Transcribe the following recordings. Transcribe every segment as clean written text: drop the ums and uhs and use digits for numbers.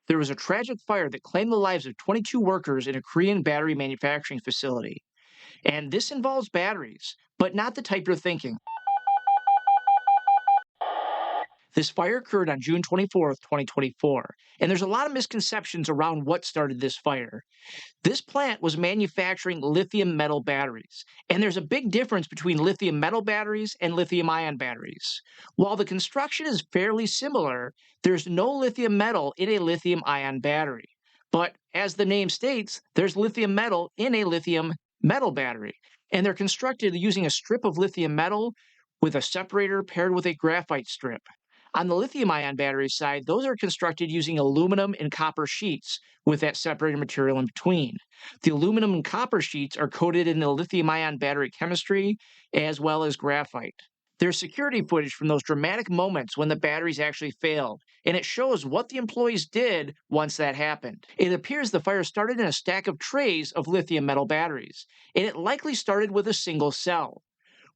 There was a tragic fire that claimed the lives of 22 workers in a Korean battery manufacturing facility. And this involves batteries, but not the type you're thinking. This fire occurred on June 24th, 2024, and there's a lot of misconceptions around what started this fire. This plant was manufacturing lithium metal batteries, and there's a big difference between lithium metal batteries and lithium ion batteries. While the construction is fairly similar, there's no lithium metal in a lithium ion battery. But as the name states, there's lithium metal in a lithium metal battery, and they're constructed using a strip of lithium metal with a separator paired with a graphite strip. On the lithium ion battery side, those are constructed using aluminum and copper sheets with that separated material in between. The aluminum and copper sheets are coated in the lithium ion battery chemistry as well as graphite. There's security footage from those dramatic moments when the batteries actually failed, and it shows what the employees did once that happened. It appears the fire started in a stack of trays of lithium metal batteries, and it likely started with a single cell.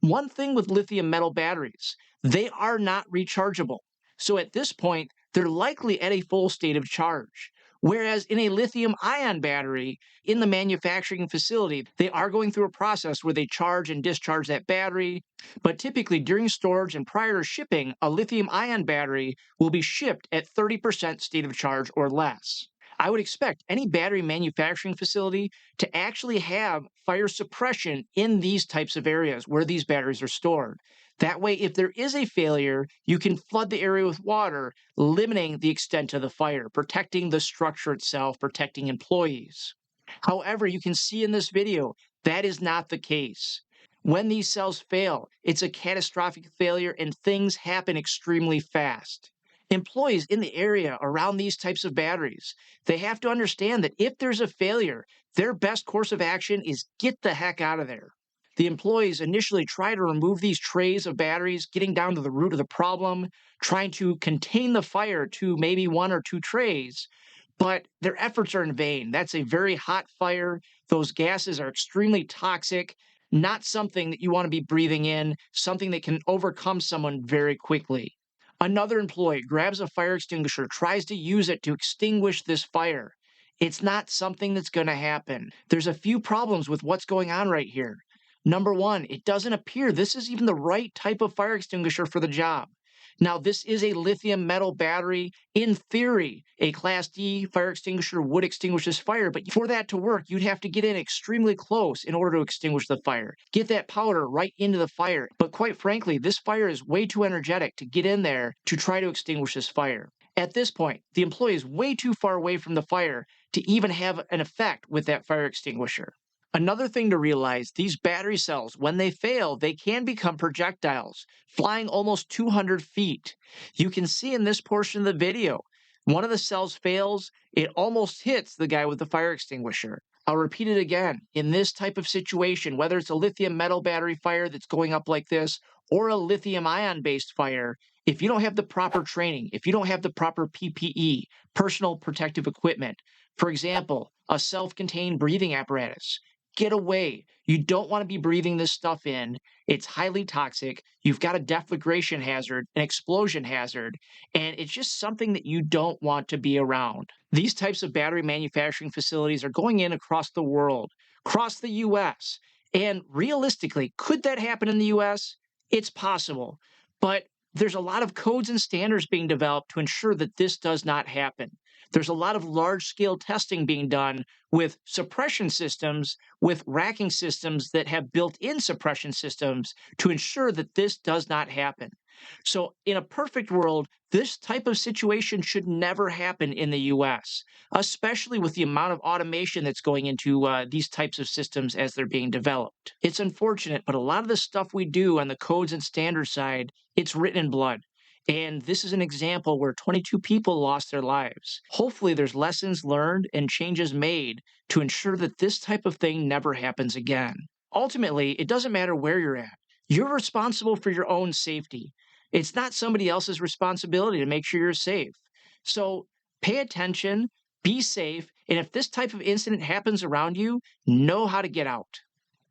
One thing with lithium metal batteries, they are not rechargeable. So at this point, they're likely at a full state of charge. Whereas in a lithium ion battery, in the manufacturing facility, they are going through a process where they charge and discharge that battery. But typically during storage and prior to shipping, a lithium ion battery will be shipped at 30% state of charge or less. I would expect any battery manufacturing facility to actually have fire suppression in these types of areas where these batteries are stored. That way, if there is a failure, you can flood the area with water, limiting the extent of the fire, protecting the structure itself, protecting employees. However, you can see in this video, that is not the case. When these cells fail, it's a catastrophic failure and things happen extremely fast. Employees in the area around these types of batteries, they have to understand that if there's a failure, their best course of action is get the heck out of there. The employees initially try to remove these trays of batteries, getting down to the root of the problem, trying to contain the fire to maybe one or two trays, but their efforts are in vain. That's a very hot fire. Those gases are extremely toxic, not something that you want to be breathing in, something that can overcome someone very quickly. Another employee grabs a fire extinguisher, tries to use it to extinguish this fire. It's not something that's going to happen. There's a few problems with what's going on right here. Number one, it doesn't appear this is even the right type of fire extinguisher for the job. Now, this is a lithium metal battery. In theory, a Class D fire extinguisher would extinguish this fire, but for that to work, you'd have to get in extremely close in order to extinguish the fire. Get that powder right into the fire. But quite frankly, this fire is way too energetic to get in there to try to extinguish this fire. At this point, the employee is way too far away from the fire to even have an effect with that fire extinguisher. Another thing to realize, these battery cells, when they fail, they can become projectiles, flying almost 200 feet. You can see in this portion of the video, one of the cells fails, it almost hits the guy with the fire extinguisher. I'll repeat it again. In this type of situation, whether it's a lithium metal battery fire that's going up like this, or a lithium ion based fire, if you don't have the proper training, if you don't have the proper PPE, personal protective equipment, for example, a self contained breathing apparatus, get away. You don't want to be breathing this stuff in. It's highly toxic. You've got a deflagration hazard, an explosion hazard, and it's just something that you don't want to be around. These types of battery manufacturing facilities are going in across the world, across the US. And realistically, could that happen in the US? It's possible. But there's a lot of codes and standards being developed to ensure that this does not happen. There's a lot of large scale testing being done with suppression systems, with racking systems that have built in suppression systems to ensure that this does not happen. So, in a perfect world, this type of situation should never happen in the US, especially with the amount of automation that's going into these types of systems as they're being developed. It's unfortunate, but a lot of the stuff we do on the codes and standards side, it's written in blood. And this is an example where 22 people lost their lives. Hopefully, there's lessons learned and changes made to ensure that this type of thing never happens again. Ultimately, it doesn't matter where you're at. You're responsible for your own safety. It's not somebody else's responsibility to make sure you're safe. So pay attention, be safe, and if this type of incident happens around you, know how to get out.